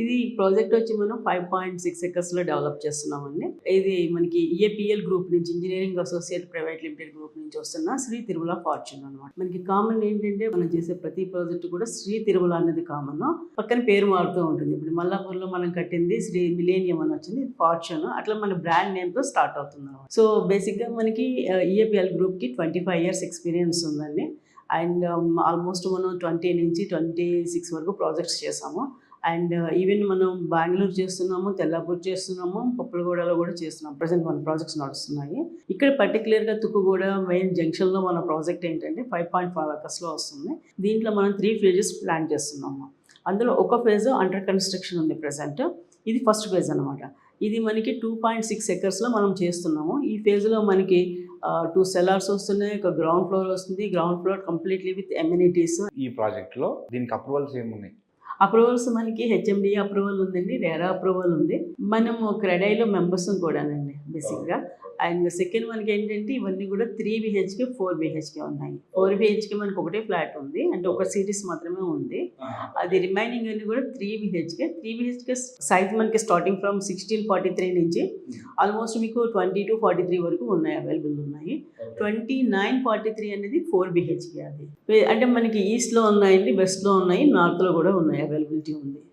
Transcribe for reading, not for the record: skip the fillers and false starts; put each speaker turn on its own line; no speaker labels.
ఇది ప్రాజెక్ట్ వచ్చి మనం 5.6 ఎకర్స్లో డెవలప్ చేస్తున్నామండి. ఇది మనకి ఈఏపీఎల్ గ్రూప్ నుంచి, engineering associate private limited group నుంచి వస్తున్న శ్రీ తిరుమల ఫార్చ్యూన్ అనమాట. మనకి కామన్ ఏంటంటే మనం చేసే ప్రతి ప్రాజెక్ట్ కూడా శ్రీ తిరుమల అనేది కామన్. పక్కన పేరు మారుతూ ఉంటుంది. ఇప్పుడు మల్లాపూర్లో మనం కట్టింది శ్రీ మిలేనియం అని వచ్చింది, ఫార్చ్యూన్. అట్లా మన బ్రాండ్ నేమ్తో స్టార్ట్ అవుతుంది అనమాట. సో బేసిక్గా మనకి ఈఏపీఎల్ గ్రూప్కి 25 years ఎక్స్పీరియన్స్ ఉందండి. అండ్ ఆల్మోస్ట్ మనం 20 నుంచి 26 వరకు ప్రాజెక్ట్స్ చేసాము. అండ్ ఈవెన్ మనం బెంగళూరు చేస్తున్నాము, తెల్లాపూర్ చేస్తున్నాము, పప్పులగూడలో కూడా చేస్తున్నాం. ప్రజెంట్ మన ప్రాజెక్ట్స్ నడుస్తున్నాయి. ఇక్కడ పర్టికులర్గా తుక్కుగూడ మెయిన్ జంక్షన్లో మన ప్రాజెక్ట్ ఏంటంటే 5.5 acresలో వస్తుంది. దీంట్లో మనం 3 phases ప్లాన్ చేస్తున్నాము. అందులో ఒక ఫేజ్ అండర్ కన్స్ట్రక్షన్ ఉంది ప్రజెంట్. ఇది ఫస్ట్ ఫేజ్ అనమాట. ఇది మనకి 2.6 acresలో మనం చేస్తున్నాము. ఈ ఫేజ్లో మనకి 2 cellars వస్తున్నాయి, ఒక గ్రౌండ్ ఫ్లోర్ వస్తుంది. Ground floor completely with amenities.
ఈ ప్రాజెక్ట్లో దీనికి అప్రూవల్స్ ఏమున్నాయి?
అప్రూవల్స్ మనకి హెచ్ఎండి అప్రూవల్ ఉందండి, రేరా అప్రూవల్ ఉంది. మనము క్రెడైలో మెంబర్స్ కూడానండి బేసిక్గా. అండ్ సెకండ్ మనకి ఏంటంటే ఇవన్నీ కూడా 3 BHK 4 BHK ఉన్నాయి. 4 BHK మనకి ఒకటే ఫ్లాట్ ఉంది, అంటే ఒక సిరీస్ మాత్రమే ఉంది. అది రిమైనింగ్ అన్ని కూడా 3 BHK సైజ్ మనకి స్టార్టింగ్ ఫ్రమ్ 1643 నుంచి ఆల్మోస్ట్ మీకు 2243 వరకు ఉన్నాయి, అవైలబుల్ ఉన్నాయి. 2943 అనేది 4 BHK. అది అంటే మనకి ఈస్ట్లో ఉన్నాయండి, వెస్ట్లో ఉన్నాయి, నార్త్లో కూడా ఉన్నాయి, అవైలబిలిటీ ఉంది.